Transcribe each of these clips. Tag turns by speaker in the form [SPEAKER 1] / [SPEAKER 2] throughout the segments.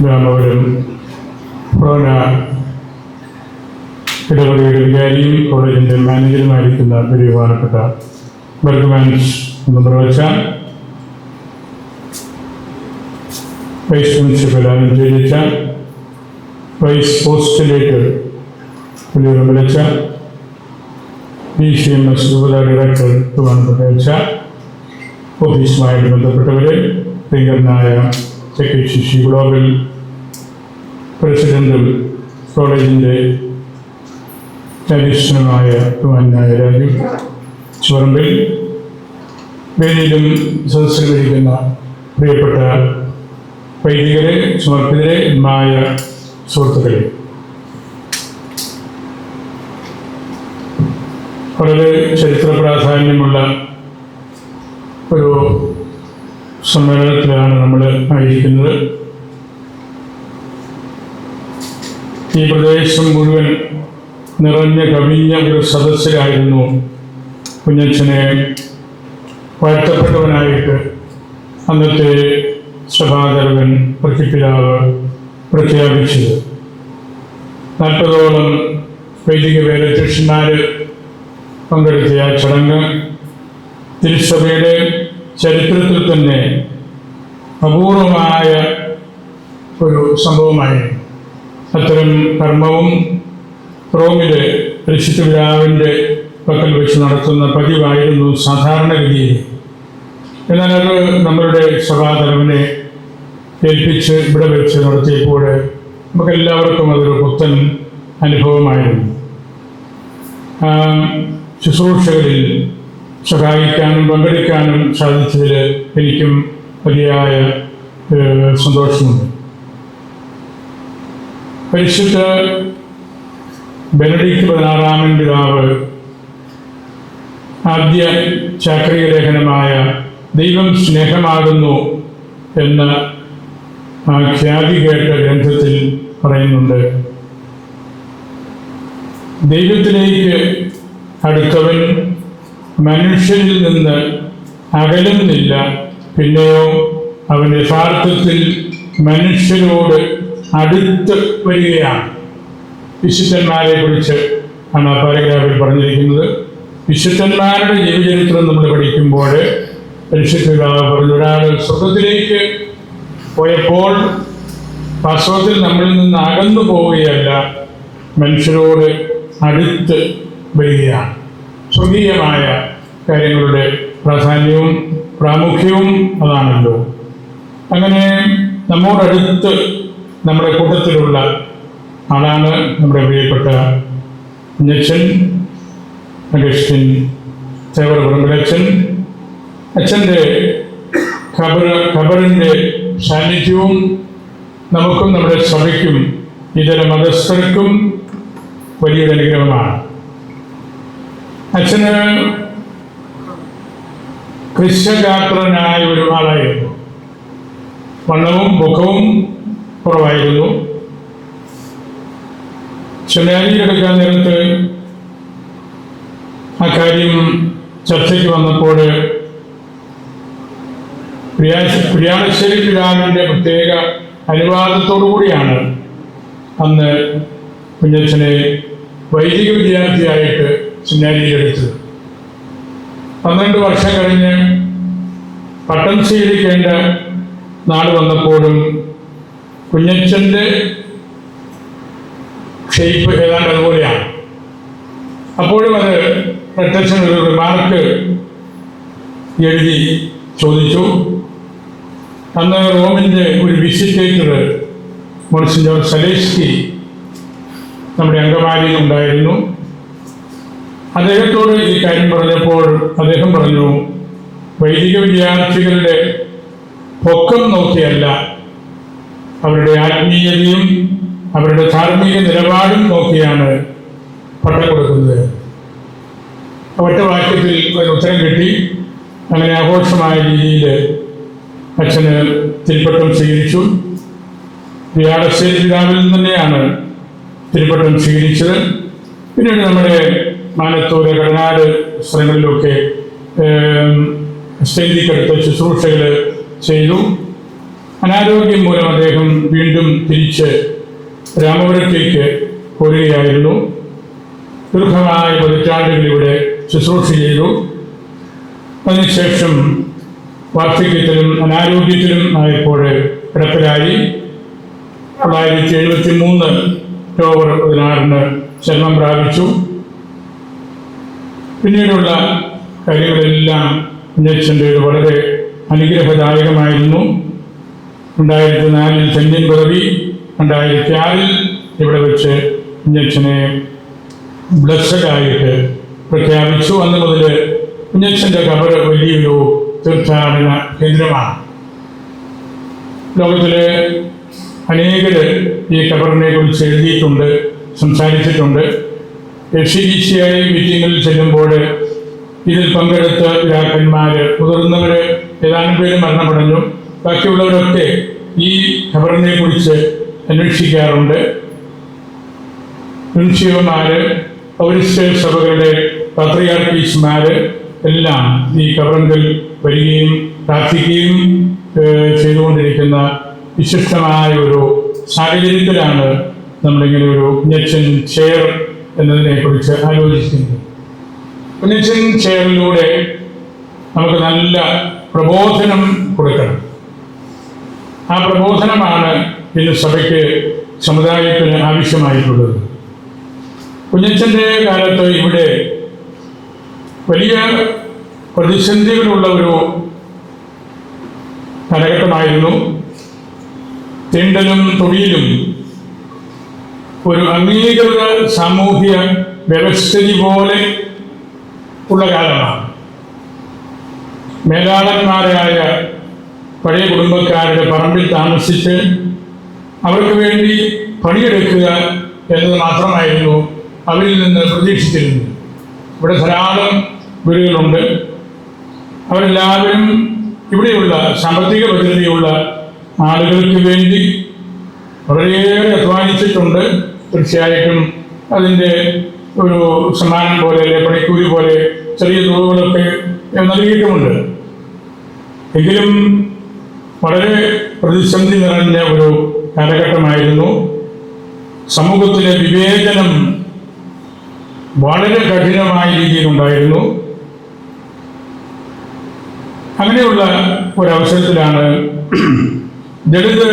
[SPEAKER 1] രാമപുരം പ്രധാന ഇടപെടലുടെ വികാരിയും കോളേജിൻ്റെ മാനേജറുമായിരിക്കുന്ന ഒരു ബഹുമാനപ്പെട്ട ബർഗ്മാൻസ് നിർവഹിച്ച വൈസ് പ്രിൻസിപ്പൽ അനുചരിച്ച വൈസ് പോസ്റ്റലേറ്റ് വിളിച്ച DCMS രൂപത ഡയറക്ടർ ബഹുമാനപ്പെട്ട ഓഫീസുമായിട്ട് ബന്ധപ്പെട്ടവരെ, പ്രിയങ്കരനായ KCC ഗ്ലോബൽ പ്രസിഡന്റും കോളേജിൻ്റെ അധ്യക്ഷനുമായ ബഹുമാനായ രാജു ചുവറമ്പിൽ, വേദിയിലും സദസ്സിലുമിരിക്കുന്ന പ്രിയപ്പെട്ട വൈദികരെ, സമർപ്പിതരെ, മായ സുഹൃത്തുക്കളെ, വളരെ ചരിത്ര പ്രാധാന്യമുള്ള ഒരു സമ്മേളനത്തിലാണ് നമ്മൾ ആയിരിക്കുന്നത്. ഈ പ്രദേശം മുഴുവൻ നിറഞ്ഞ കവിഞ്ഞ ഒരു സദസ്സിലായിരുന്നു കുഞ്ഞച്ചനെ വാഴ്ത്തപ്പെട്ടവനായിട്ട് അന്നത്തെ സഭാതലവൻ പ്രഖ്യാപിതാവ് പ്രഖ്യാപിച്ചത്. 40ഓളം വൈദിക വേദാധ്യക്ഷന്മാർ പങ്കെടുത്ത ആ ചടങ്ങ് തിരുസഭയുടെ ചരിത്രത്തിൽ തന്നെ അപൂർവമായ ഒരു സംഭവമായിരുന്നു. അത്തരം കർമ്മവും റോമിലെ പരിശുദ്ധ പിതാവിൻ്റെ പക്കൽ വെച്ച് നടത്തുന്ന പതിവായിരുന്നു സാധാരണഗതിയിൽ. എന്നാൽ അത് നമ്മളുടെ സഭാതലവനെ ഏൽപ്പിച്ച് ഇവിടെ വെച്ച് നടത്തിയപ്പോൾ നമുക്കെല്ലാവർക്കും അതൊരു പുത്തൻ അനുഭവമായിരുന്നു. ശുശ്രൂഷകളിൽ സഹായിക്കാനും പങ്കെടുക്കാനും സാധിച്ചതിൽ എനിക്കും വലിയായ സന്തോഷമുണ്ട്. പരിശുദ്ധ ബെനഡിക്ട് 16 പിതാവ് ആദ്യ ചാക്രിക ലേഖനമായ ദൈവം സ്നേഹമാകുന്നു എന്ന ഖ്യാതി കേട്ട ഗ്രന്ഥത്തിൽ പറയുന്നുണ്ട്, ദൈവത്തിലേക്ക് അടുത്തവൻ മനുഷ്യരിൽ നിന്ന് അകലുന്നില്ല, പിന്നെയോ അവൻ യഥാർത്ഥത്തിൽ മനുഷ്യരോട് അടുത്ത് വരികയാണ്. വിശുദ്ധന്മാരെ കുറിച്ച് ആണ് ആ പാരഗ്രാഫിൽ പറഞ്ഞിരിക്കുന്നത്. വിശുദ്ധന്മാരുടെ ജീവചരിത്രം നമ്മൾ പഠിക്കുമ്പോൾ പരിശുദ്ധ പിതാവ് പറഞ്ഞു, ഒരാൾ സ്വർഗത്തിലേക്ക് പോയപ്പോൾ വാസ്തവത്തിൽ നമ്മളിൽ നിന്ന് അകന്നു പോവുകയല്ല, മനുഷ്യരോട് അടുത്ത് വരികയാണ്. സ്വർഗീയമായ കാര്യങ്ങളുടെ പ്രാധാന്യവും പ്രാമുഖ്യവും അതാണല്ലോ. അങ്ങനെ നമ്മോടടുത്ത് നമ്മുടെ കൂട്ടത്തിലുള്ള ആളാണ് നമ്മുടെ പ്രിയപ്പെട്ട കുഞ്ഞച്ചൻ അഗസ്റ്റിൻ തേവറപുറമ്പിലച്ചൻ. അച്ഛൻ്റെ ഖബറിൻ്റെ സാന്നിധ്യവും നമുക്കും നമ്മുടെ സഭയ്ക്കും ഇതര മതസ്ഥർക്കും വലിയൊരു അനുഗ്രഹമാണ്. അച്ഛന് കൃശഗാത്രനായ ഒരു ആളായിരുന്നു. വണ്ണവും പൊക്കവും കുറവായിരുന്നു. സെമിനാരിയിലെടുക്കാൻ നേരത്ത് ആ കാര്യം ചർച്ചയ്ക്ക് വന്നപ്പോൾ പ്രിയാണശ്ശേരി പിതാവിൻ്റെ പ്രത്യേക അനുവാദത്തോടുകൂടിയാണ് അന്ന് കുഞ്ഞച്ചനെ വൈദിക വിദ്യാർത്ഥിയായിട്ട് സെമിനാരിയിലെടുത്തത്. 12 വർഷം കഴിഞ്ഞ് പട്ടം സ്വീകരിക്കേണ്ട നാൾ വന്നപ്പോഴും കുഞ്ഞച്ചൻ്റെ ഷേപ്പ് ഏതാണ്ട് അതുപോലെയാണ്. അപ്പോഴും അത് പ്രത്യക്ഷൻ ഒരു റിമാർക്ക് എഴുതി ചോദിച്ചു. അന്ന് റോമിൻ്റെ ഒരു വിസിറ്റേറ്റർ മോൺസിഞ്ഞോർ സലേസ്കി നമ്മുടെ അങ്കമാലിയിൽ ഉണ്ടായിരുന്നു. അദ്ദേഹത്തോട് ഈ കാര്യം പറഞ്ഞപ്പോൾ അദ്ദേഹം പറഞ്ഞു, വൈദിക വിദ്യാർത്ഥികളുടെ പൊക്കം നോക്കിയല്ല, അവരുടെ ആത്മീയതയും അവരുടെ ധാർമ്മിക നിലപാടും നോക്കിയാണ് പട്ടം കൊടുക്കുന്നത്. ഒറ്റ വാക്യത്തിൽ ഒരു ഉത്തരം കിട്ടി. അങ്ങനെ ആഘോഷമായ രീതിയിൽ അച്ഛന് തിരുപ്പട്ടം സ്വീകരിച്ചു. പ്രിയാണശ്ശേരി പിതാവിൽ തന്നെയാണ് തിരുപ്പട്ടം സ്വീകരിച്ചത്. പിന്നീട് നമ്മുടെ മാനത്തൂര്, കടനാട് സ്ഥലങ്ങളിലൊക്കെ സ്ഥൈതിക്കടുത്ത് ശുശ്രൂഷകൾ ചെയ്തു. അനാരോഗ്യം മൂലം അദ്ദേഹം വീണ്ടും തിരിച്ച് രാമപുരത്തേക്ക് പോരുകയായിരുന്നു. ദീർഘമായ പതിറ്റാണ്ടുകൾ ഇവിടെ ശുശ്രൂഷ ചെയ്തു. അതിനുശേഷം വാർദ്ധക്യത്തിലും അനാരോഗ്യത്തിലും ആയപ്പോൾ കിടപ്പിലായി. 1973 ഒക്ടോബർ 16 ചരമം പ്രാപിച്ചു. പിന്നീടുള്ള കാര്യങ്ങളെല്ലാം കുഞ്ഞച്ചൻ്റെ വളരെ അനുഗ്രഹദായകമായിരുന്നു. 2004 ചെന്യൻ പദവി, 2006 ഇവിടെ വെച്ച് കുഞ്ഞച്ചനെ ബ്ലസ്സഡായിട്ട് പ്രഖ്യാപിച്ചു. അന്ന് മുതൽ കുഞ്ഞച്ചൻ്റെ ഖബർ വലിയൊരു തീർത്ഥാടന കേന്ദ്രമാണ്. ലോകത്തിലെ അനേകർ ഈ ഖബറിനെ കുറിച്ച് എഴുതിയിട്ടുണ്ട്, സംസാരിച്ചിട്ടുണ്ട്. FCDCI മീറ്റിങ്ങിൽ ചെല്ലുമ്പോൾ ഇതിൽ പങ്കെടുത്ത പിതാക്കന്മാർ, മുതിർന്നവർ ഏതാനും പേര് മരണമടഞ്ഞു. ബാക്കിയുള്ളവരൊക്കെ ഈ ഖബറിനെ കുറിച്ച് അന്വേഷിക്കാറുണ്ട്. മുൻഷിവന്മാർ, പൗരസ്ത്യ സഭകളുടെ പാത്രിയാർക്കീസ്മാർ എല്ലാം ഈ ഖബറിൽ വരികയും പ്രാർത്ഥിക്കുകയും ചെയ്തുകൊണ്ടിരിക്കുന്ന വിശിഷ്ടമായ ഒരു സാഹചര്യത്തിലാണ് നമ്മളിങ്ങനെ ഒരു കുഞ്ഞച്ചൻ ചെയർ എന്നതിനെക്കുറിച്ച് ആലോചിക്കുന്നത്. കുഞ്ഞച്ചൻ ചെയറിലൂടെ നമുക്ക് നല്ല പ്രബോധനം കൊടുക്കണം. ആ പ്രബോധനമാണ് ഇന്ന് സഭയ്ക്ക്, സമുദായത്തിന് ആവശ്യമായിട്ടുള്ളത്. കുഞ്ഞച്ചൻ്റെ കാലത്ത് ഇവിടെ വലിയ പ്രതിസന്ധികളുള്ള ഒരു കാലഘട്ടമായിരുന്നു. തീണ്ടലും തൊഴിലും ഒരു അംഗീകൃത സാമൂഹ്യ വ്യവസ്ഥിതി പോലെ ഉള്ള കാലമാണ്. മേലാളന്മാരായ പഴയ കുടുംബക്കാരുടെ പറമ്പിൽ താമസിച്ച് അവർക്ക് വേണ്ടി പണിയെടുക്കുക എന്നത് മാത്രമായിരുന്നു അവരിൽ നിന്ന് പ്രതീക്ഷിച്ചിരുന്നത്. ഇവിടെ ധാരാളം വീടുകളുണ്ട്. അവരെല്ലാവരും ഇവിടെയുള്ള സാമ്പത്തിക ഭദ്രതയുള്ള ആളുകൾക്ക് വേണ്ടി വളരെയേറെ അധ്വാനിച്ചിട്ടുണ്ട്. തീർച്ചയായിട്ടും അതിൻ്റെ ഒരു സമ്മാനം പോലെ, പണിക്കൂലി പോലെ ചെറിയ തുകകളൊക്കെ നൽകിയിട്ടുമുണ്ട്. എങ്കിലും വളരെ പ്രതിസന്ധി നിറഞ്ഞ ഒരു കാലഘട്ടമായിരുന്നു. സമൂഹത്തിലെ വിവേചനം വളരെ കഠിനമായ രീതിയിലുണ്ടായിരുന്നു. അങ്ങനെയുള്ള ഒരവസരത്തിലാണ് ദളിത്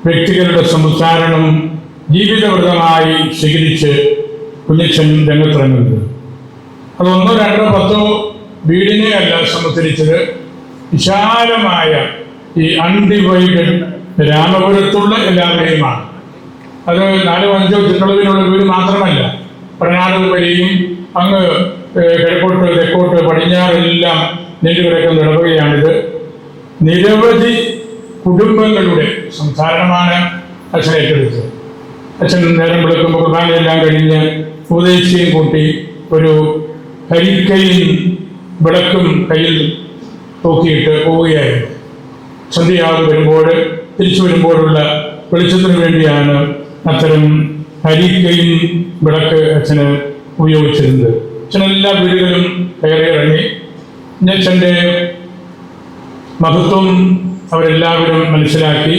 [SPEAKER 1] വ്യക്തികളുടെ സംസ്കാരണം ജീവിതവ്രതമായി സ്വീകരിച്ച് കുഞ്ഞച്ചൻ രംഗത്തിറങ്ങുന്നത്. അത് 1, 2, 10 വീടിനെ അല്ല സംബന്ധിച്ചത്, വിശാലമായ ഈ അൺഡിവൈഡഡ് രാമപുരത്തുള്ള എല്ലാവരെയുമാണ്. അത് 4, 5 ചുറ്റളവിലുള്ള വീട് മാത്രമല്ല, പടനാട് വരെയും അങ്ങ് കിഴക്കോട്ട്, തെക്കോട്ട്, പടിഞ്ഞാറെല്ലാം നീണ്ടുകിടക്കുന്ന ഇടവകയാണിത്. നിരവധി കുടുംബങ്ങളുടെ സംസാരണമാണ് അച്ഛൻ ഏറ്റെടുത്തത്. അച്ഛൻ നേരം വിളിക്കുമ്പോൾ കുർബാനയെല്ലാം കഴിഞ്ഞ് ഉപദേശിയും കൂട്ടി ഒരു കരിക്കയിൽ വിളക്കും കയ്യിൽ തൂക്കിയിട്ട് പോവുകയായിരുന്നു. സന്ധ്യയാവ് വരുമ്പോൾ, തിരിച്ചു വരുമ്പോഴുള്ള വെളിച്ചത്തിന് വേണ്ടിയാണ് അത്തരം കരിക്കയിൽ വിളക്ക് അച്ഛന് ഉപയോഗിച്ചിരുന്നത്. അച്ഛൻ എല്ലാ വീടുകളും കയറി ഇറങ്ങി. അച്ഛൻ്റെ മഹത്വം അവരെല്ലാവരും മനസ്സിലാക്കി.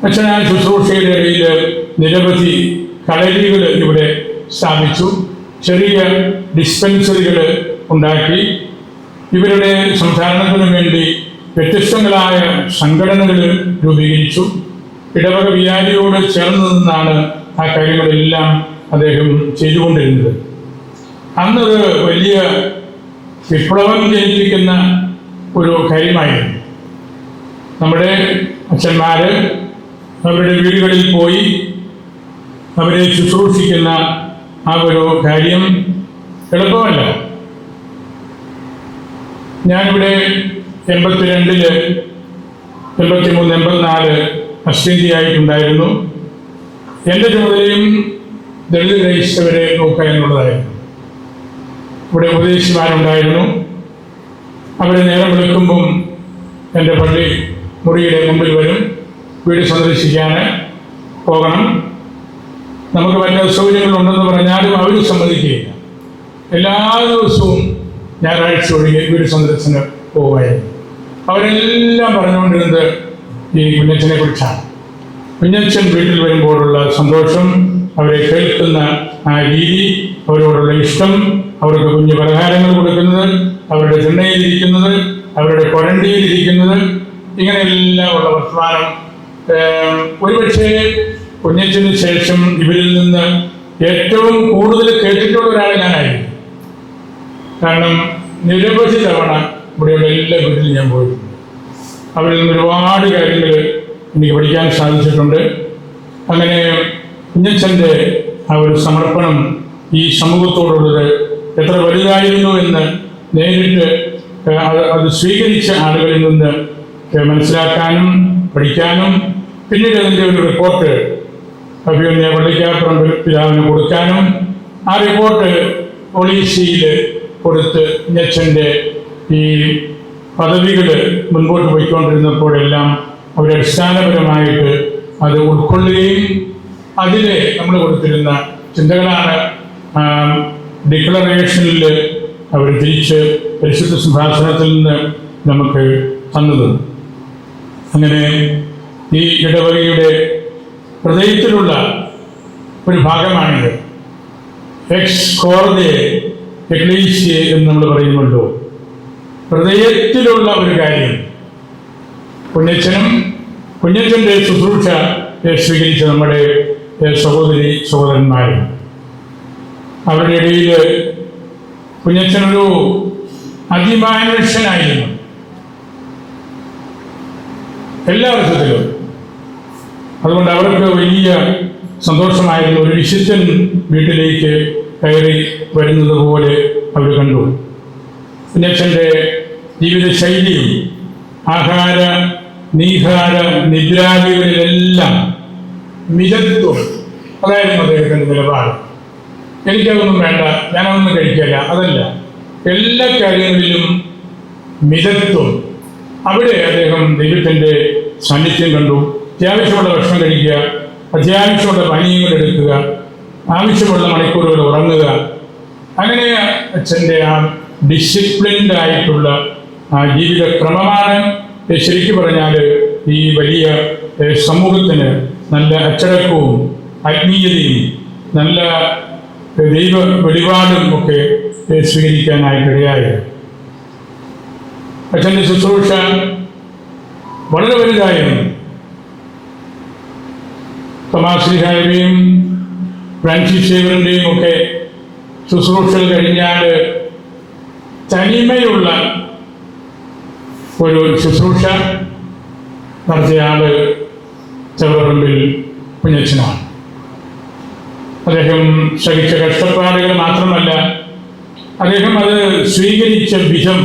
[SPEAKER 1] അച്ഛനായ ശുശ്രൂഷയുടെ ഇടയിൽ നിരവധി കളരികൾ ഇവിടെ സ്ഥാപിച്ചു. ചെറിയ ഡിസ്പെൻസറികൾ ഉണ്ടാക്കി. ഇവരുടെ സംസാരണത്തിനു വേണ്ടി വ്യത്യസ്തങ്ങളായ സംഘടനകൾ രൂപീകരിച്ചു. ഇടവക വികാരിയോട് ചേർന്ന് നിന്നാണ് ആ കാര്യങ്ങളെല്ലാം അദ്ദേഹം ചെയ്തുകൊണ്ടിരുന്നത്. അന്നത് വലിയ വിപ്ലവം ജനിപ്പിക്കുന്ന ഒരു കാര്യമായിരുന്നു. നമ്മുടെ അച്ഛന്മാർ അവരുടെ വീടുകളിൽ പോയി അവരെ ശുശ്രൂഷിക്കുന്ന ആ ഒരു കാര്യം എളുപ്പമല്ല. ഞാനിവിടെ 82, 83, 84 അശ്വന്തിയായിട്ടുണ്ടായിരുന്നു. എൻ്റെ ചുമതലയും ദളിത് ക്രൈസ്തവരെ നോക്കുക എന്നുള്ളതായിരുന്നു. ഇവിടെ ഉപദേശിമാരുണ്ടായിരുന്നു. അവരെ നേരം വിളിക്കുമ്പം എൻ്റെ പള്ളി മുറിയുടെ മുമ്പിൽ വരും. വീട് സന്ദർശിക്കാൻ പോകണം. നമുക്ക് മറ്റ് സൗകര്യങ്ങളുണ്ടെന്ന് പറഞ്ഞാലും അവർ സമ്മതിക്കുകയില്ല. എല്ലാ ദിവസവും ഞായറാഴ്ച ഒഴികെ വീട് സന്ദർശനം പോവുകയായിരുന്നു. അവരെല്ലാം പറഞ്ഞുകൊണ്ടിരുന്നത് ഈ കുഞ്ഞച്ചനെ കുറിച്ചാണ്. കുഞ്ഞച്ചൻ വീട്ടിൽ വരുമ്പോഴുള്ള സന്തോഷം, അവരെ കേൾക്കുന്ന ആ രീതി, അവരോടുള്ള ഇഷ്ടം, അവർക്ക് കുഞ്ഞു പലഹാരങ്ങൾ കൊടുക്കുന്നത്, അവരുടെ തിണ്ണയിലിരിക്കുന്നത്, അവരുടെ കൊരണ്ടിയിലിരിക്കുന്നത്, ഇങ്ങനെയെല്ലാം ഉള്ള വർത്തമാനം ഒരുപക്ഷെ കുഞ്ഞച്ചന് ശേഷം ഇവരിൽ നിന്ന് ഏറ്റവും കൂടുതൽ കേട്ടിട്ടുള്ള ഒരാൾ ഞാനായിരിക്കും. കാരണം നിരവധി തവണ ഇവിടെയുള്ള എല്ലാ വീട്ടിലും ഞാൻ പോയിട്ടുണ്ട്. അവരിൽ നിന്ന് ഒരുപാട് കാര്യങ്ങൾ എനിക്ക് പഠിക്കാൻ സാധിച്ചിട്ടുണ്ട്. അങ്ങനെ കുഞ്ഞച്ചൻ്റെ ആ ഒരു സമർപ്പണം ഈ സമൂഹത്തോടുള്ളത് എത്ര വലുതായിരുന്നു എന്ന് നേരിട്ട് അത് സ്വീകരിച്ച ആളുകളിൽ നിന്ന് മനസ്സിലാക്കാനും പഠിക്കാനും പിന്നീട് അതിൻ്റെ ഒരു റിപ്പോർട്ട് അഭിമന്യ വള്ളിക്കാപ്പുറം പിതാവിന് കൊടുക്കാനും ആ റിപ്പോർട്ട് പോളിസിയിൽ കൊടുത്ത് കുഞ്ഞച്ചൻ്റെ ഈ പദവികൾ മുൻപോട്ട് പോയിക്കൊണ്ടിരുന്നപ്പോഴെല്ലാം അവരടിസ്ഥാനപരമായിട്ട് അത് ഉൾക്കൊള്ളുകയും അതിൽ നമ്മൾ കൊടുത്തിരുന്ന ചിന്തകളാണ് ഡിക്ലറേഷനിൽ അവർ തിരിച്ച് പരിശുദ്ധ സിംഹാസനത്തിൽ നിന്ന് നമുക്ക് തന്നത്. അങ്ങനെ ഈ ഇടവകയുടെ ഹൃദയത്തിലുള്ള ഒരു ഭാഗമാണിത്. എക്സ് കോർദെ എക്ലീസിയെ എന്ന് നമ്മൾ പറയുമല്ലോ. ഹൃദയത്തിലുള്ള ഒരു കാര്യം. കുഞ്ഞച്ചൻ്റെ ശുശ്രൂഷ സ്വീകരിച്ച നമ്മുടെ സഹോദരി സഹോദരന്മാരും അവരുടെ ഇടയിൽ കുഞ്ഞച്ചനൊരു അതിമാനുഷ്യനായിരുന്നു എല്ലാ അർത്ഥത്തിലും. അതുകൊണ്ട് അവർക്ക് വലിയ സന്തോഷമായിരുന്നു. ഒരു വിശുദ്ധൻ വീട്ടിലേക്ക് കയറി വരുന്നത് പോലെ അവർ കണ്ടു. കുഞ്ഞച്ചൻ്റെ ജീവിതശൈലിയും ആഹാര നീഹാര നിദ്രാദികളിലെല്ലാം മിതത്വം അതായിരുന്നു അദ്ദേഹത്തിൻ്റെ നിലപാട്. എനിക്കതൊന്നും വേണ്ട, ഞാനതൊന്നും കഴിക്കില്ല, അതല്ല, എല്ലാ കാര്യങ്ങളിലും മിതത്വം. അവിടെ അദ്ദേഹം ദൈവത്തിൻ്റെ സാന്നിധ്യം കണ്ടു. അത്യാവശ്യമുള്ള ഭക്ഷണം കഴിക്കുക, അത്യാവശ്യമുള്ള പാനീയങ്ങൾ എടുക്കുക, ആവശ്യമുള്ള മണിക്കൂറുകൾ ഉറങ്ങുക. അങ്ങനെ അച്ഛൻ്റെ ആ ഡിസിപ്ലിൻഡ് ആയിട്ടുള്ള ആ ജീവിതക്രമമാണ് ശരിക്കും പറഞ്ഞാൽ ഈ വലിയ സമൂഹത്തിന് നല്ല അച്ചടക്കവും ആത്മീയതയും നല്ല ദൈവ വെളിപാടും ഒക്കെ സ്വീകരിക്കാനായിട്ടിടയായത്. അച്ഛൻ്റെ ശുശ്രൂഷ വളരെ വലുതായിരുന്നു. തോമാശ്ലീഹായുടെയും ഫ്രാൻസിസ് സേവറിൻ്റെയും ഒക്കെ ശുശ്രൂഷകൾ കഴിഞ്ഞാൽ തനിമയുള്ള ഒരു ശുശ്രൂഷ നടത്തിയ ആൾ ചെറുപറമ്പിൽ കുഞ്ഞച്ചനാണ്. അദ്ദേഹം സഹിച്ച കഷ്ടപ്പാടുകൾ മാത്രമല്ല, അദ്ദേഹം അത് സ്വീകരിച്ച വിധം.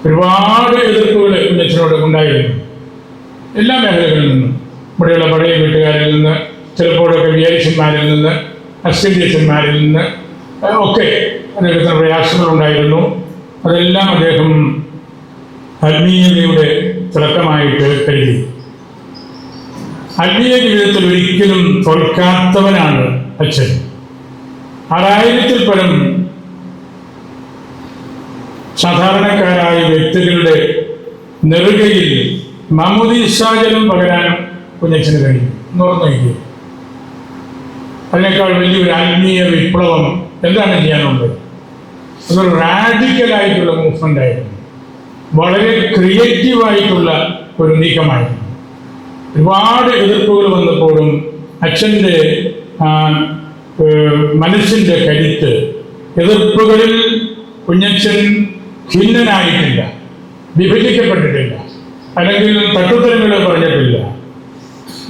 [SPEAKER 1] ഒരുപാട് എതിർപ്പുകൾ കുഞ്ഞച്ചനോട് ഉണ്ടായിരുന്നു എല്ലാ മേഖലകളിൽ നിന്നും. ഇവിടെയുള്ള പഴയ വീട്ടുകാരിൽ നിന്ന്, ചിലപ്പോഴൊക്കെ വിചാരിച്ചന്മാരിൽ നിന്ന്, അസ്റ്റേഷ്യന്മാരിൽ നിന്ന് ഒക്കെ അദ്ദേഹത്തിന് പ്രയാസങ്ങളുണ്ടായിരുന്നു. അതെല്ലാം അദ്ദേഹം ആത്മീയതയുടെ തിളക്കമായിട്ട് കരുതി. ആത്മീയ ജീവിതത്തിൽ ഒരിക്കലും തോൽക്കാത്തവനാണ് അച്ഛൻ. 6000-ൽ പരം സാധാരണക്കാരായ വ്യക്തികളുടെ നെറുകയിൽ മാമോദീസാജലം പകരാൻ കുഞ്ഞച്ചന് കഴിയും. ഓർമ്മ വയ്ക്കുക. അതിനേക്കാൾ വലിയൊരു ആത്മീയ വിപ്ലവം എന്താണ് ചെയ്യാനുള്ളത്? അതൊരു റാഡിക്കലായിട്ടുള്ള മൂവ്മെൻ്റ് ആയിരുന്നു. വളരെ ക്രിയേറ്റീവായിട്ടുള്ള ഒരു നീക്കമായിരുന്നു. ഒരുപാട് എതിർപ്പുകൾ വന്നപ്പോഴും അച്ഛൻ്റെ മനസ്സിൻ്റെ കരുത്ത്, എതിർപ്പുകളിൽ കുഞ്ഞച്ചൻ ഖിന്നനായിട്ടില്ല, വിഭജിക്കപ്പെട്ടിട്ടില്ല, അല്ലെങ്കിൽ തട്ടുത്തരങ്ങൾ പറഞ്ഞിട്ടില്ല.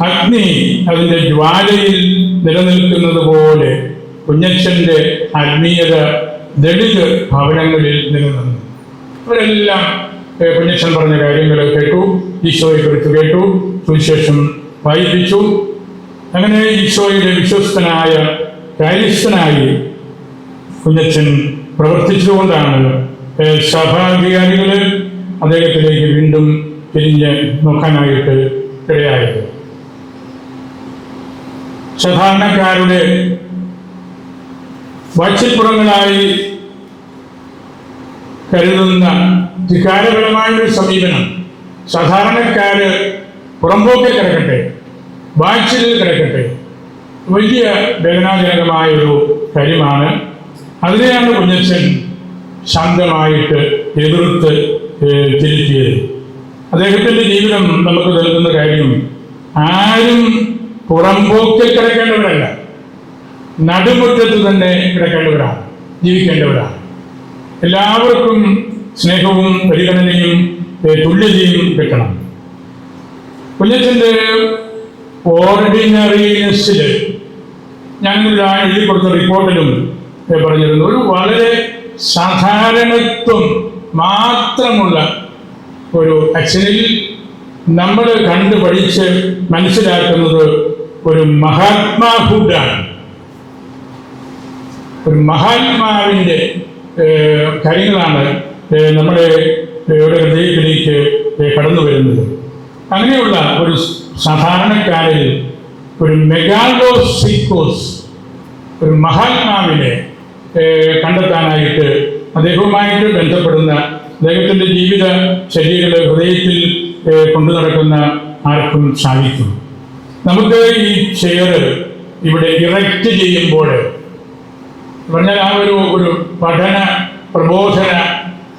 [SPEAKER 1] അഗ്നി അതിൻ്റെ ജ്വാലയിൽ നിലനിൽക്കുന്നത് പോലെ കുഞ്ഞച്ചൻ്റെ ആത്മീയത ദളിത് ഭവനങ്ങളിൽ നിലനിന്നു. അവരെല്ലാം കുഞ്ഞച്ചൻ പറഞ്ഞ കാര്യങ്ങൾ കേട്ടു, ഈശോയെക്കുറിച്ച് കേട്ടു, സുവിശേഷം വായിപ്പിച്ചു. അങ്ങനെ ഈശോയുടെ വിശ്വസ്തനായ കാര്യസ്ഥനായി കുഞ്ഞച്ചൻ പ്രവർത്തിച്ചുകൊണ്ടാണ് സഭാധികാരികൾ അദ്ദേഹത്തിലേക്ക് വീണ്ടും തിരിഞ്ഞ് നോക്കാനായിട്ട് ഇടയായത്. സാധാരണക്കാരുടെ വാഴ്ചപ്പുറങ്ങളായി കരുതുന്ന ധികാരപരമായൊരു സമീപനം സാധാരണക്കാര് പുറമ്പോക്കിൽ കിടക്കട്ടെ, ബാച്ചിലിൽ കിടക്കട്ടെ, വലിയ വേദനാജനകമായൊരു കാര്യമാണ്. അതിനെയാണ് കുഞ്ഞച്ചൻ ശാന്തമായിട്ട് എതിർത്ത് തിരുത്തിയത്. അദ്ദേഹത്തിൻ്റെ ജീവിതം നമുക്ക് നൽകുന്ന കാര്യം, ആരും പുറമ്പോക്കിൽ കിടക്കേണ്ടവരല്ല, നടുമുറ്റത്ത് തന്നെ കിടക്കേണ്ടവരാണ്, ജീവിക്കേണ്ടവരാണ്. എല്ലാവർക്കും സ്നേഹവും പരിഗണനയും തുല്യതയും കിട്ടണം. കുഞ്ഞച്ചൻ്റെ ഓർഡിനറിനെസ്സിൽ ഞാനിവിടെ എഴുതി കൊടുത്ത റിപ്പോർട്ടിലും പറഞ്ഞിരുന്നു, ഒരു വളരെ സാധാരണത്വം മാത്രമുള്ള ഒരു അച്ഛനിൽ നമ്മൾ കണ്ടു പഠിച്ച് മനസ്സിലാക്കുന്നത് ഒരു മഹാത്മാഹുഡാണ്. ഒരു മഹാത്മാവിൻ്റെ കാര്യങ്ങളാണ് നമ്മുടെ ഹൃദയത്തിലേക്ക് കടന്നു വരുന്നത്. അങ്ങനെയുള്ള ഒരു സാധാരണക്കാരിൽ ഒരു മെഗാലോസിക്കോസ്, ഒരു മഹാത്മാവിനെ കണ്ടെത്താനായിട്ട് അദ്ദേഹവുമായിട്ട് ബന്ധപ്പെടുന്ന, അദ്ദേഹത്തിൻ്റെ ജീവിത ശൈലികളെ ഹൃദയത്തിൽ കൊണ്ടു നടക്കുന്ന ആർക്കും സാധിക്കും. നമുക്ക് ഈ ചെയർ ഇവിടെ ഇറക്റ്റ് ചെയ്യുമ്പോൾ പറഞ്ഞാൽ ആ ഒരു പഠന പ്രബോധന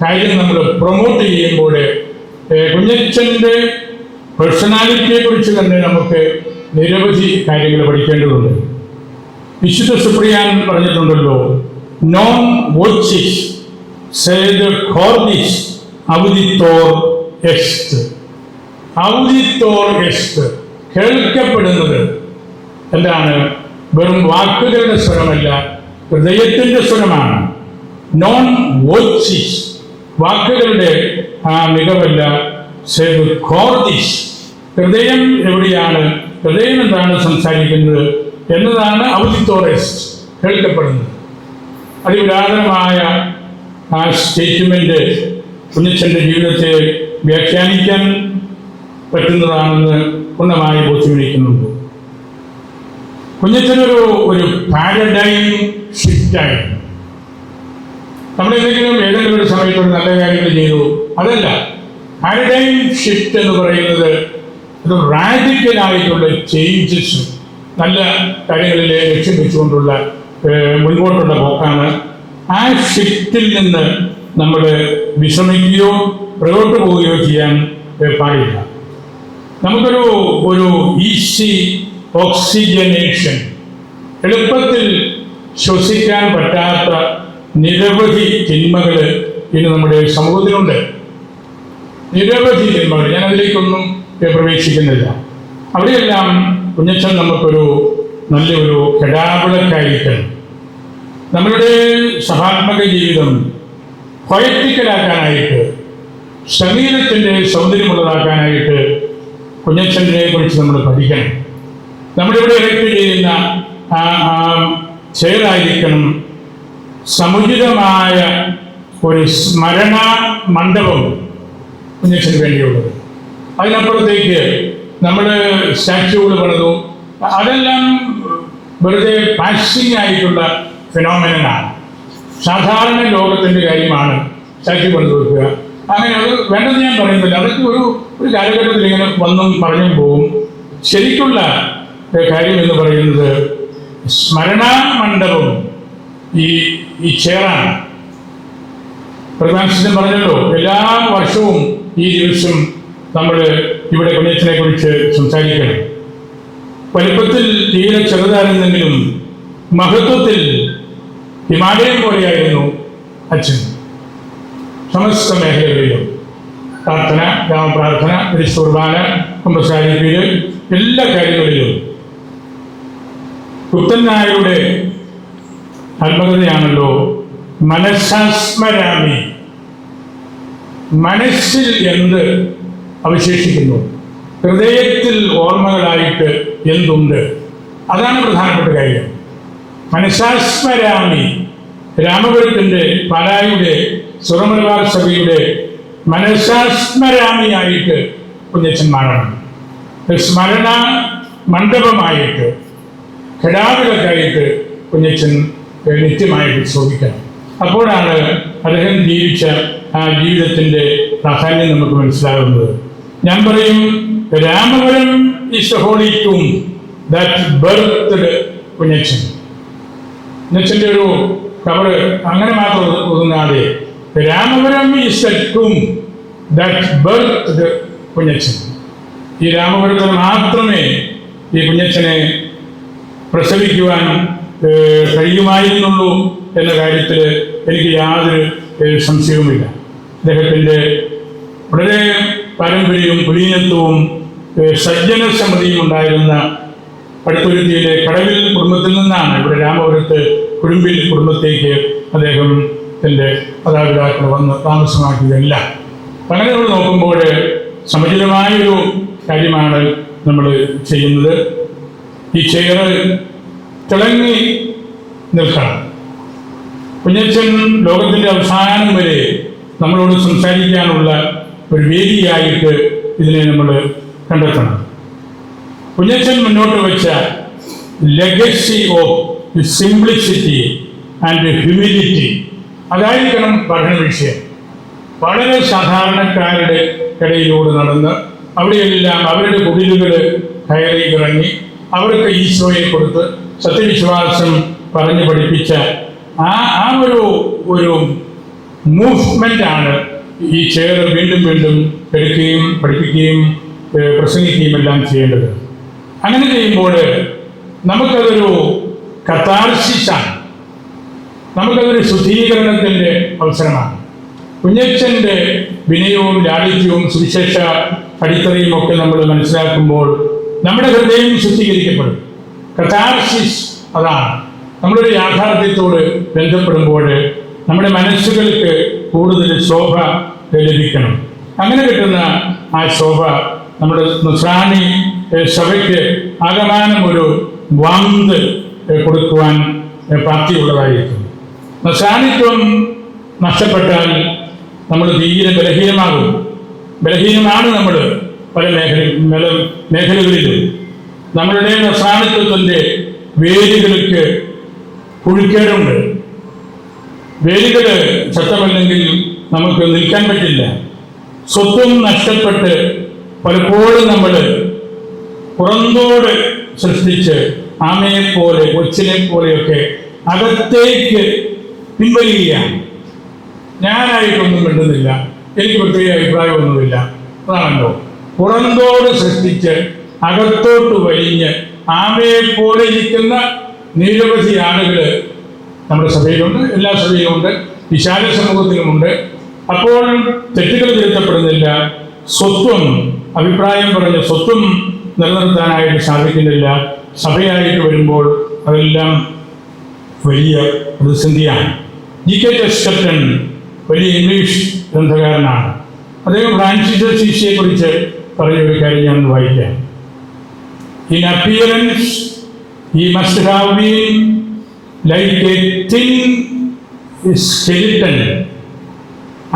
[SPEAKER 1] കാര്യം നമ്മൾ പ്രൊമോട്ട് ചെയ്യുമ്പോൾ കുഞ്ഞച്ചൻ്റെ പേഴ്സണാലിറ്റിയെ കുറിച്ച് തന്നെ നമുക്ക് നിരവധി കാര്യങ്ങൾ പഠിക്കേണ്ടതുണ്ട്. വിശുദ്ധ സുപ്രിയാൻ പറഞ്ഞിട്ടുണ്ടല്ലോ, നോൺ വോച്ചിസ് സേദ് കോർഡിസ് ഔദിത്തോർ എസ്റ്റ്. ഔദിത്തോർ എസ്റ്റ്, കേൾക്കപ്പെടുന്നത് എന്താണ്? വെറും വാക്കുകളുടെ സ്വരമല്ല, ഹൃദയത്തിൻ്റെ സ്വരമാണ്. നോൺ വോച്ചിസ്, വാക്കുകളുടെ മികവല്ല, സേദ് കോർഡിസ്, ഹൃദയം എവിടെയാണ്, ഹൃദയം എന്താണ് സംസാരിക്കുന്നത് എന്നതാണ് ഔദിത്തോർ എസ്റ്റ്, കേൾക്കപ്പെടുന്നത്. അതിപുരാതനമായ ആ സ്റ്റേറ്റ്മെന്റ് കുഞ്ഞച്ചൻ്റെ ജീവിതത്തെ വ്യാഖ്യാനിക്കാൻ പറ്റുന്നതാണെന്ന് പൂർണ്ണമായി ബോധ്യമിരിക്കുന്നുണ്ട്. കുഞ്ഞച്ചനൊരു പാരഡൈം ഷിഫ്റ്റായി. നമ്മളെന്തെങ്കിലും ഏതെങ്കിലും ഒരു സമയത്ത് ഒരു നല്ല കാര്യങ്ങൾ ചെയ്തു, അതല്ല. പാരഡൈം ഷിഫ്റ്റ് എന്ന് പറയുന്നത് ഒരു റാഡിക്കലായിട്ടുള്ള ചേഞ്ചസ്, നല്ല കാര്യങ്ങളിലെ ലക്ഷ്യം വെച്ചുകൊണ്ടുള്ള മുൻപോട്ടുള്ള പോക്കാണ്. ആ ഷിഫ്റ്റിൽ നിന്ന് നമ്മൾ വിശ്രമിക്കുകയോ പുറകോട്ട് പോവുകയോ ചെയ്യാൻ പാടില്ല. നമുക്കൊരു ഈസി ഓക്സിജനേഷൻ, എളുപ്പത്തിൽ ശ്വസിക്കാൻ പറ്റാത്ത നിരവധി തിന്മകൾ ഇന്ന് നമ്മുടെ സമൂഹത്തിലുണ്ട്. നിരവധി തിന്മകൾ, ഞാൻ അതിലേക്കൊന്നും പ്രവേശിക്കുന്നില്ല. അവിടെയെല്ലാം കുഞ്ഞച്ചൻ നമുക്കൊരു നല്ലൊരു കെടാവിളക്കായിരിക്കണം. നമ്മളുടെ സഭാത്മക ജീവിതം പൊയറ്റിക്കലാക്കാനായിട്ട്, സംഗീതത്തിൻ്റെ സൗന്ദര്യമുള്ളതാക്കാനായിട്ട് കുഞ്ഞച്ചനെ കുറിച്ച് നമ്മൾ പഠിക്കണം. നമ്മളിവിടെ ഇറക്റ്റ് ചെയ്യുന്ന ചെയറായിരിക്കണം സമുചിതമായ ഒരു സ്മരണാ മണ്ഡപം കുഞ്ഞച്ചന് വേണ്ടിയുള്ളത്. അതിനപ്പുറത്തേക്ക് നമ്മൾ സ്റ്റാച്യൂകൾ പണിതു, അതെല്ലാം വെറുതെ പാസിംഗ് ആയിട്ടുള്ള ഫിനോമിനനാണ്. സാധാരണ ലോകത്തിൻ്റെ കാര്യമാണ് സ്റ്റാച്യു പണിതു വെക്കുക. അങ്ങനെ അത് വേണ്ടെന്ന് ഞാൻ പറയുന്നില്ല. അതൊക്കെ ഒരു കാലഘട്ടത്തിൽ ഇങ്ങനെ വന്നും പറഞ്ഞും പോകും. ശരിക്കുള്ള കാര്യം എന്ന് പറയുന്നത് സ്മരണാ മണ്ഡപം ഈ ചെയറാണ്. പ്രധാനമന്ത്രി പറഞ്ഞല്ലോ, എല്ലാ വർഷവും ഈ ദിവസം നമ്മൾ ഇവിടെ കുഞ്ഞച്ചനെ കുറിച്ച് സംസാരിക്കണം. വലിപ്പത്തിൽ തീരെ ചെറുതായിരുന്നെങ്കിലും മഹത്വത്തിൽ ഹിമാലയം പോലെയായിരുന്നു അച്ഛൻ. സമസ്ത മേഖലകളിലും പ്രാർത്ഥന, ഗ്രാമപ്രാർത്ഥന, കുർബാന, കുമ്പസാരിപ്പീര്, എല്ലാ കാര്യങ്ങളിലും പുത്തൻ നായരുടെ ആത്മകഥയാണല്ലോ മനസ്സാസ്മരാമി. മനസ്സിൽ എന്ത് അവശേഷിക്കുന്നു, ഹൃദയത്തിൽ ഓർമ്മകളായിട്ട് എന്തുണ്ട്, അതാണ് പ്രധാനപ്പെട്ട കാര്യം. മനസ്സാസ്മരാമി, രാമപുരത്തിൻ്റെ പാലായുടെ സുറമലബാർ സഭയുടെ മനസ്സാസ്മരാമിയായിട്ട് കുഞ്ഞച്ചൻ മാറണം. സ്മരണ മണ്ഡപമായിട്ട്, ഘടാവിളക്കായിട്ട് കുഞ്ഞച്ചൻ നിത്യമായിട്ട് ശോഭിക്കണം. അപ്പോഴാണ് അദ്ദേഹം ജീവിച്ച ആ ജീവിതത്തിൻ്റെ പ്രാധാന്യം നമുക്ക് മനസ്സിലാകുന്നത്. ഞാൻ പറയും Ramapuram is the holy tomb that birthed Kunjachan. കുഞ്ഞച്ചൻ്റെ ഒരു കവറ് അങ്ങനെ മാത്രം ഒതുങ്ങാതെ Ramapuram is the tomb that birthed Kunjachan. ഈ രാമപുരത്തിൽ മാത്രമേ ഈ കുഞ്ഞച്ചനെ പ്രസവിക്കുവാൻ കഴിയുമായിരുന്നുള്ളൂ എന്ന കാര്യത്തിൽ എനിക്ക് യാതൊരു സംശയവുമില്ല. അദ്ദേഹത്തിൻ്റെ വളരെ പാരമ്പര്യവും കുലീനത്വവും സജ്ജന സമ്മതിയും ഉണ്ടായിരുന്ന പടുത്തുരുത്തിയിലെ കടവിൽ കുടുംബത്തിൽ നിന്നാണ് ഇവിടെ രാമപുരത്ത് കുടുംബിൽ കുടുംബത്തേക്ക് അദ്ദേഹത്തിൻ്റെ മാതാപിതാക്കൾ വന്ന് താമസമാക്കിയതല്ല. അങ്ങനെ നമ്മൾ നോക്കുമ്പോൾ സമുചിതമായൊരു കാര്യമാണ് നമ്മൾ ചെയ്യുന്നത്. ഈ ചെയർ തിളങ്ങി നിൽക്കണം. കുഞ്ഞച്ചൻ ലോകത്തിൻ്റെ അവസാനം വരെ നമ്മളോട് സംസാരിക്കാനുള്ള ഒരു വേദിയായിട്ട് ഇതിനെ നമ്മൾ കണ്ടെത്തണം. കുഞ്ഞച്ചൻ മുന്നോട്ട് വെച്ച legacy of simplicity and humility അതായിരിക്കണം പഠന വിഷയം. വളരെ സാധാരണക്കാരുടെ ഇടയിലൂടെ നടന്ന് അവിടെയെല്ലാം അവരുടെ കുടിലുകൾ കയറി ഇറങ്ങി അവർക്ക് ഈശോയെ കൊടുത്ത് സത്യവിശ്വാസം പറഞ്ഞ് പഠിപ്പിച്ച ആ ഒരു മൂവ്മെൻ്റാണ് ഈ ചെയർ വീണ്ടും വീണ്ടും എടുക്കുകയും പഠിപ്പിക്കുകയും പ്രസംഗിക്കുകയും എല്ലാം ചെയ്യേണ്ടത്. അങ്ങനെ ചെയ്യുമ്പോൾ നമുക്കതൊരു കഥാർസിസാണ്, നമുക്കതൊരു ശുദ്ധീകരണത്തിൻ്റെ അവസരമാണ്. കുഞ്ഞച്ചൻ്റെ വിനയവും ലാളിത്യവും സുവിശേഷ അടിത്തറയും ഒക്കെ നമ്മൾ മനസ്സിലാക്കുമ്പോൾ നമ്മുടെ ഹൃദയം ശുദ്ധീകരിക്കപ്പെടും. കഥാർസിസ് അതാണ്. നമ്മളൊരു യാഥാർത്ഥ്യത്തോട് ബന്ധപ്പെടുമ്പോൾ നമ്മുടെ മനസ്സുകൾക്ക് കൂടുതൽ ശോഭ ലഭിക്കണം. അങ്ങനെ കിട്ടുന്ന ആ ശോഭ നമ്മുടെ നസ്രാണി സഭയ്ക്ക് ആകമാനം ഒരു വാന്ത് കൊടുക്കുവാൻ പ്രാപ്തിയുള്ളതായിരിക്കും. നസ്രാണിത്വം നഷ്ടപ്പെട്ടാൽ നമ്മൾ തീരെ ബലഹീനമാകും. ബലഹീനമാണ് നമ്മൾ പല മേഖലകളിലും. നമ്മളുടെ നസ്രാണിത്വത്തിൻ്റെ വേരുകൾക്ക് കുഴിക്കേടുണ്ട്. വേരുകൾ ശക്തമല്ലെങ്കിൽ നമുക്ക് നിൽക്കാൻ പറ്റില്ല. സ്വത്വം നഷ്ടപ്പെട്ട് പലപ്പോഴും നമ്മൾ പുറന്തോട് സൃഷ്ടിച്ച് ആമയെപ്പോലെ കൊച്ചിനെ പോലെയൊക്കെ അകത്തേക്ക് പിൻവലിക്കുകയാണ്. ഞാനായിട്ടൊന്നും മിണ്ടുന്നില്ല, എനിക്ക് പ്രത്യേക അഭിപ്രായമൊന്നുമില്ല, അതാണല്ലോ. പുറന്തോട് സൃഷ്ടിച്ച് അകത്തോട്ട് വലിഞ്ഞ് ആമയെപ്പോലെ ഇരിക്കുന്ന നിരവധി ആളുകൾ നമ്മുടെ സഭയിലുണ്ട്, എല്ലാ സഭയിലുമുണ്ട്, വിശാല സമൂഹത്തിലുമുണ്ട്. അപ്പോൾ തെറ്റുകൾ തിരുത്തപ്പെടുന്നില്ല. സ്വത്വം, അഭിപ്രായം പറഞ്ഞ് സ്വത്വം നിലനിർത്താനായിട്ട് സാധിക്കുന്നില്ല. സഭയായിട്ട് വരുമ്പോൾ അതെല്ലാം വലിയ പ്രതിസന്ധിയാണ്. G.K. Chesterton വലിയ ഇംഗ്ലീഷ് ഗ്രന്ഥകാരനാണ്. അദ്ദേഹം ഫ്രാൻസിസ് അസീസിയെ കുറിച്ച് പറഞ്ഞൊരു കാര്യം ഞാൻ വായിക്കാം. In appearance he must have been like a thin skeleton,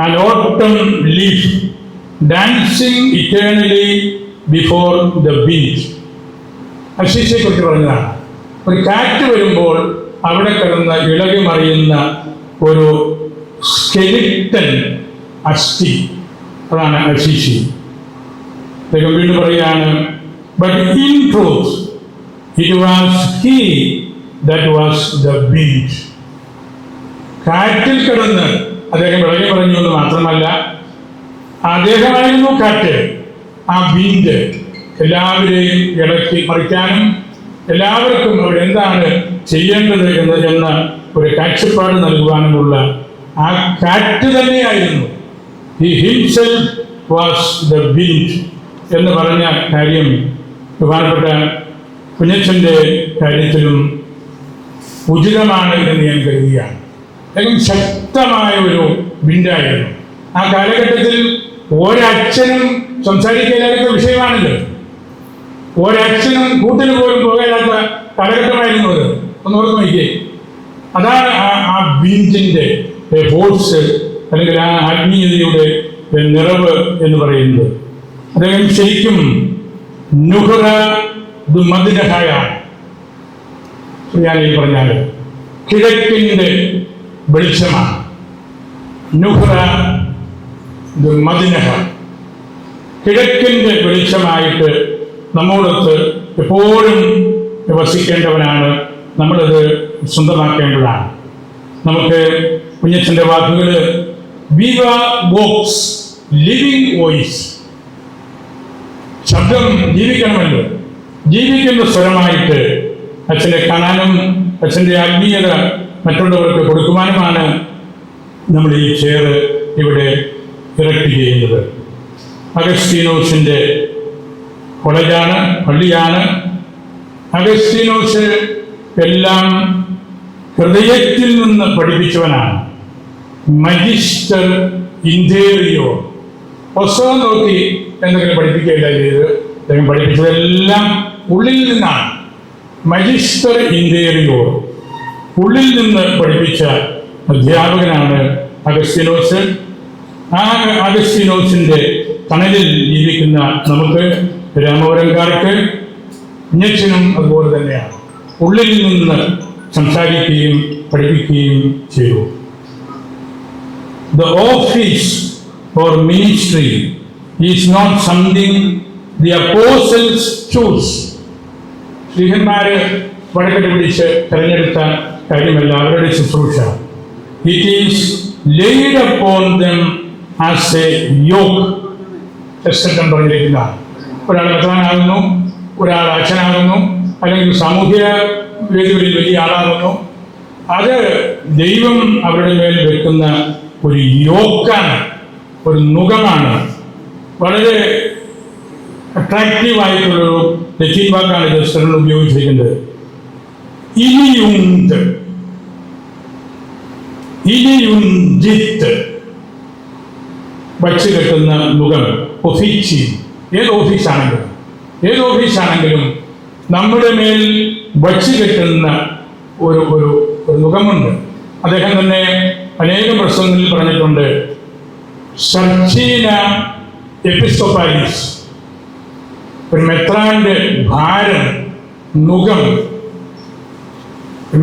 [SPEAKER 1] an autumn leaf dancing eternally before the wind. അസീസിയെ കുറിച്ച് പറഞ്ഞതാണ്. ഒരു കാറ്റ് വരുമ്പോൾ അവിടെ കിടന്ന് ഇളകി മറിയുന്ന ഒരു സ്കെലിറ്റൻ അസ്ഥി, അതാണ് അസീസി. അദ്ദേഹം വീണ്ടും പറയുകയാണ്, but in truth it was he that was the wind. കാറ്റിൽ കിടന്ന് അദ്ദേഹം ഇളകി പറഞ്ഞു എന്ന് മാത്രമല്ല, അദ്ദേഹമായിരുന്നു കാറ്റ്. ആ വിൻഡ് എല്ലാവരെയും ഇളക്കി മറിക്കാനും എല്ലാവർക്കും അവരെന്താണ് ചെയ്യേണ്ടത് എന്ന ഒരു കാഴ്ചപ്പാട് നൽകുവാനുമുള്ള ആ കാറ്റ് തന്നെയായിരുന്നു. He himself was the wind എന്ന് പറഞ്ഞ കാര്യം ബഹുമാനപ്പെട്ട കുഞ്ഞച്ചൻ്റെ കാര്യത്തിലും ഉചിതമാണ് എന്ന് ഞാൻ കരുതുകയാണ്. അല്ലെങ്കിൽ ശക്തമായ ഒരു വിൻഡായിരുന്നു. ആ കാലഘട്ടത്തിൽ ഒരച്ഛനും സംസാരിക്കാത്ത വിഷയമാണല്ലോ. ഒരച്ഛനും കൂട്ടിന് പോലും പോകാത്ത കാലഘട്ടമായിരുന്നു അത്. ഒന്ന് ഓർത്ത് നോക്കിയേ. അതാണ് ആ വിൻഡിൻ്റെ ഫോഴ്സ്, അല്ലെങ്കിൽ ആ ആത്മീയതയുടെ നിറവ് എന്ന് പറയുന്നത്. അദ്ദേഹം ശരിക്കും നുഹ്റ ദു മദ്നഹയാണ്. ഞാൻ ഈ പറഞ്ഞാൽ കിഴക്കിൻ്റെ വെളിച്ചമാണ്. നുഹ്റ ദു മദ്നഹ, കിഴക്കിൻ്റെ വെളിച്ചമായിട്ട് നമ്മോടൊത്ത് എപ്പോഴും വസിക്കേണ്ടവനാണ്. നമ്മളത് സ്വന്തമാക്കേണ്ടതാണ്. നമുക്ക് കുഞ്ഞച്ചൻ്റെ വാക്കുകൾ വിവ വോക്സ് ലിവിങ് വോയിസ്, ശബ്ദം ജീവിക്കണമല്ലോ. ജീവിക്കുന്ന സ്വരമായിട്ട് അച്ഛനെ കാണാനും അച്ഛൻ്റെ ആത്മീയത മറ്റുള്ളവർക്ക് കൊടുക്കുവാനുമാണ് നമ്മൾ ഈ ചെയർ ഇവിടെ ഇറക്റ്റ് ചെയ്യുന്നത്. അഗസ്റ്റീനോസിൻ്റെ കോളേജാണ്, പള്ളിയാണ്. അഗസ്റ്റീനോസ് എല്ലാം ഹൃദയത്തിൽ നിന്ന് പഠിപ്പിച്ചവനാണ്. മജിസ്റ്റർ ഇന്റേറിയോ, പുസ്തകം നോക്കി എന്തെങ്കിലും പഠിപ്പിക്കുകയില്ല ചെയ്ത്. അദ്ദേഹം പഠിപ്പിച്ചതെല്ലാം ഉള്ളിൽ നിന്നാണ്. മജിസ്റ്റർ ഇന്റേറിയോ, ഉള്ളിൽ നിന്ന് പഠിപ്പിച്ച അധ്യാപകനാണ് അഗസ്റ്റീനോസ്. ആ അഗസ്റ്റീനോസിൻ്റെ തണലിൽ ജീവിക്കുന്ന നമുക്ക് രാമപുരംകാർക്ക് കുഞ്ഞച്ചനും അതുപോലെ തന്നെയാണ്. ഉള്ളിൽ നിന്ന് സംസാരിക്കുകയും പഠിപ്പിക്കുകയും ചെയ്തു. The office or ministry is not something the apostles choose. ശ്രീഹന്മാര് വടക്കടി പിടിച്ച് തെരഞ്ഞെടുത്ത കാര്യമല്ല അവരുടെ ശുശ്രൂഷ. It is laid upon them as a yoke. ടെസ്റ്റൻ പറഞ്ഞിരിക്കുന്നതാണ്. ഒരാൾ മെത്രാനാകുന്നു, ഒരാൾ അച്ഛനാകുന്നു, അല്ലെങ്കിൽ സാമൂഹിക വേദികളിൽ വലിയ ആളാകുന്നു. അത് ദൈവം അവരുടെ മേൽ വെക്കുന്ന ഒരു യോക്കാണ്, ഒരു നുകമാണ്. വളരെ അട്രാക്റ്റീവായിട്ടുള്ളൊരു ലത്തീൻ വാക്കാണ് ടെസ്റ്റൻ ഉപയോഗിച്ചിരിക്കുന്നത്. ഇലിയുഞ്ചിത്ത്, വച്ച് കെട്ടുന്ന നുകം. ഒഫീച്ചി, ഏത് ഓഫീസാണെങ്കിലും നമ്മുടെ മേൽ വച്ച് കെട്ടുന്ന ഒരു ഒരു നുകമുണ്ട്. അദ്ദേഹം തന്നെ അനേകം പ്രസംഗങ്ങളിൽ പറഞ്ഞിട്ടുണ്ട്. സർച്ചീന എപ്പിസ്കോപ്പാലിസ്, ഒരു മെത്രാന്റെ ഭാരം, നുകം,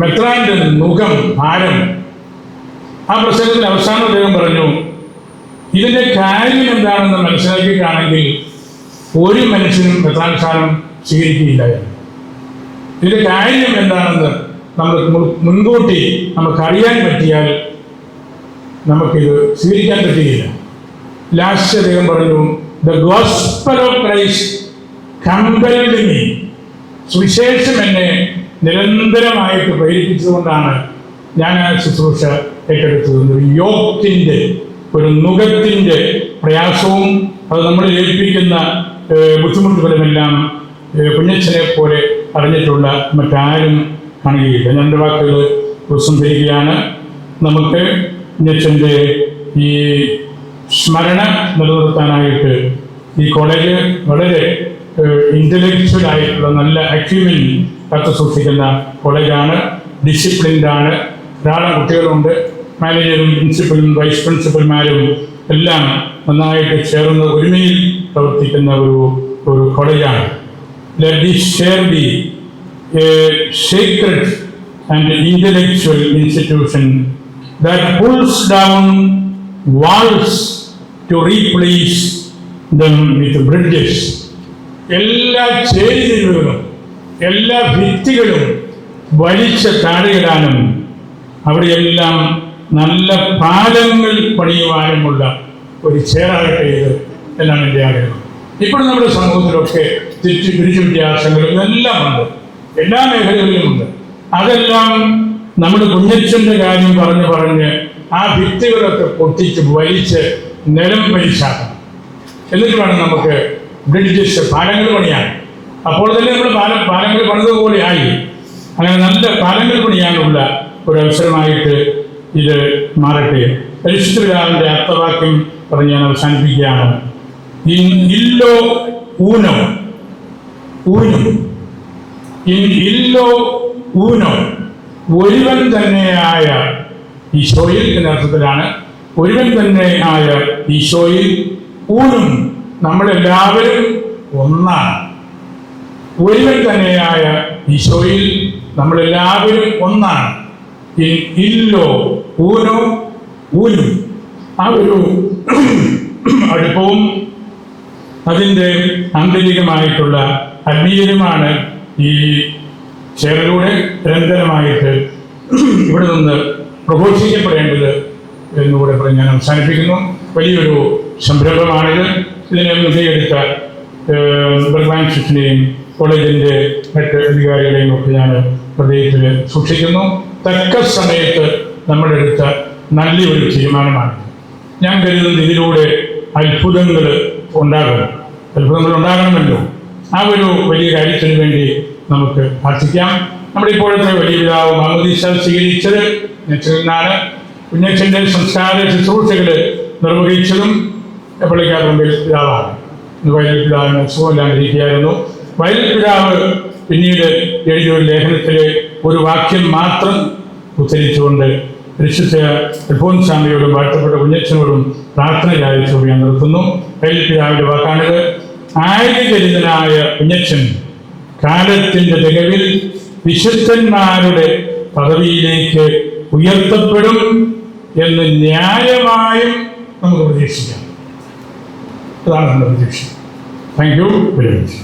[SPEAKER 1] മെത്രാന്റെ നുകം, ഭാരം. ആ പ്രസംഗത്തിൽ അവസാനം അദ്ദേഹം പറഞ്ഞു, ഇതിൻ്റെ കാര്യം എന്താണെന്ന് മനസ്സിലാക്കിയിട്ടാണെങ്കിൽ ഒരു മനുഷ്യനും മെത്രാൻ സ്ഥാനം സ്വീകരിക്കുകയില്ല. ഇതിൻ്റെ കാര്യം എന്താണെന്ന് നമ്മൾ മുൻകൂട്ടി നമുക്കറിയാൻ പറ്റിയാൽ നമുക്കിത് സ്വീകരിക്കാൻ പറ്റുകയില്ല. ലാസ്റ്റ് അദ്ദേഹം പറഞ്ഞു, the gospel of Christ compelled me. സുവിശേഷം എന്നെ നിരന്തരമായിട്ട് പ്രേരിപ്പിച്ചതുകൊണ്ടാണ് ഞാൻ ആ ശുശ്രൂഷ ഏറ്റെടുത്തത്. യോക്കിൻ്റെ, ഒരു നുകത്തിൻ്റെ പ്രയാസവും അത് നമ്മൾ ഏൽപ്പിക്കുന്ന ബുദ്ധിമുട്ടുകളുമെല്ലാം കുഞ്ഞച്ചനെ പോലെ അറിഞ്ഞിട്ടുള്ള മറ്റാരും കാണുകയില്ല. ഞാൻ എൻ്റെ വാക്കുകൾ ഉപസംഹരിക്കുകയാണ്. നമുക്ക് കുഞ്ഞച്ചൻ്റെ ഈ സ്മരണ നിലനിർത്താനായിട്ട് ഈ കോളേജ് വളരെ ഇൻ്റലക്ച്വൽ ആയിട്ടുള്ള നല്ല അക്യൂമെൻ കാത്തു സൂക്ഷിക്കുന്ന കോളേജാണ്. ഡിസിപ്ലിൻഡാണ്. ധാരാളം കുട്ടികളുണ്ട്. മാനേജറും പ്രിൻസിപ്പലും വൈസ് പ്രിൻസിപ്പൽമാരും എല്ലാം നന്നായിട്ട് ചേർന്ന് ഒരുമയിൽ പ്രവർത്തിക്കുന്ന ഒരു കോളേജാണ്. Let this chair be a sacred and intellectual institution that pulls down walls to replace them with bridges. എല്ലാ ചേരിതിരിവുകളും എല്ലാ ഭിത്തികളും വലിച്ച താഴെയിടാനും അവിടെയെല്ലാം നല്ല പാലങ്ങൾ പണിയുവാനുമുള്ള ഒരു ചേരാകട്ടെ ഇത് എന്നാണ് എൻ്റെ ആഗ്രഹം. ഇപ്പോൾ നമ്മുടെ സമൂഹത്തിലൊക്കെ പിരിച്ചു വ്യത്യാസങ്ങളും ഇതെല്ലാം ഉണ്ട്, എല്ലാ മേഖലകളിലുമുണ്ട്. അതെല്ലാം നമ്മുടെ കുഞ്ഞച്ചൻ്റെ കാര്യം പറഞ്ഞ് ആ ഭിത്തികളൊക്കെ പൊട്ടിച്ച് വലിച്ച് നിലം പരിശാക്കണം. എന്നിട്ട് വേണം നമുക്ക് ബ്രിഡ്ജസ്, പാലങ്ങൾ പണിയാൻ. അപ്പോൾ തന്നെ നമ്മൾ പാലങ്ങൾ പണിതുപോലെ ആയി. അങ്ങനെ നല്ല പാലങ്ങൾ പണിയാനുള്ള ഒരു അവസരമായിട്ട് ഇത് മാറട്ടെ. പരിശുദ്ധപിതാവിൻ്റെ അർത്ഥവാക്യം പറഞ്ഞ് ഞാൻ അവസാനിപ്പിക്കുകയാണ്. ഇൻ ഇല്ലോ ഊനോ, ഇൻ ഇല്ലോ ഊനോ, ഒരുവൻ തന്നെയായ ഈശോയിൽ എന്ന അർത്ഥത്തിലാണ്. ഒരുവൻ തന്നെയായ ഈശോയിൽ ഊനും, നമ്മളെല്ലാവരും ഒന്നാണ്. ഒരുവൻ തന്നെയായ ഈശോയിൽ നമ്മളെല്ലാവരും ഒന്നാണ്. ഇല്ലോ ഊനോ ഊനും, ആ ഒരു അടുപ്പവും അതിൻ്റെ ആന്തരികമായിട്ടുള്ള ആത്മീയമാണ് ഈ ചേരലൂടെ നിരന്തരമായിട്ട് ഇവിടെ നിന്ന് പ്രഘോഷിക്കപ്പെടേണ്ടത് എന്നുകൂടെ പറഞ്ഞ് ഞാൻ അവസാനിപ്പിക്കുന്നു. വലിയൊരു സംരംഭമാണിത്. ഇതിനെ മുൻകൈയെടുത്ത ബർഗ്മാൻഷിപ്പിനെയും കോളേജിൻ്റെ മറ്റ് അധികാരികളെയും ഒക്കെ ഞാൻ ഹൃദയത്തിൽ സൂക്ഷിക്കുന്നു. തക്ക സമയത്ത് നമ്മളെടുത്ത നല്ലൊരു തീരുമാനമാണ്. ഞാൻ കരുതുന്നത് ഇതിലൂടെ അത്ഭുതങ്ങൾ ഉണ്ടാകണമല്ലോ. ആ ഒരു വലിയ കാര്യത്തിന് വേണ്ടി നമുക്ക് പ്രാർത്ഥിക്കാം. നമ്മുടെ ഇപ്പോഴത്തെ വലിയ പിതാവ് മാമോദീസ സ്വീകരിച്ചത് കുഞ്ഞച്ചനാണ്. കുഞ്ഞച്ചൻ്റെ സംസ്കാര ശുശ്രൂഷകൾ നിർവഹിച്ചതും പള്ളിക്കാരമ്പിൽ പിതാവാണ്. വയലിൽ പിതാവിന് സുഖമില്ലാണ്ടിരിക്കുകയായിരുന്നു. വയലിൽ പിതാവ് പിന്നീട് എഴുതിയൊരു ലേഖനത്തിൽ ഒരു വാക്യം മാത്രം ഉദ്ധരിച്ചുകൊണ്ട് പരിശുദ്ധ അൽഫോൻസാമയോടും വാഴ്ത്തപ്പെട്ട കുഞ്ഞച്ചനോടും പ്രാർത്ഥന ചാരിച്ചു ഞാൻ നിർത്തുന്നു. വയലിൽ പിതാവിൻ്റെ വാക്കാണിത്: ആര്യചരിതനായ കുഞ്ഞച്ചൻ കാലത്തിൻ്റെ തികവിൽ വിശുദ്ധന്മാരുടെ പദവിയിലേക്ക് ഉയർത്തപ്പെടും എന്ന് ന്യായമായും നമുക്ക് പ്രതീക്ഷിക്കാം. അതാണ് നമ്മുടെ പ്രതീക്ഷ. Thank you very much.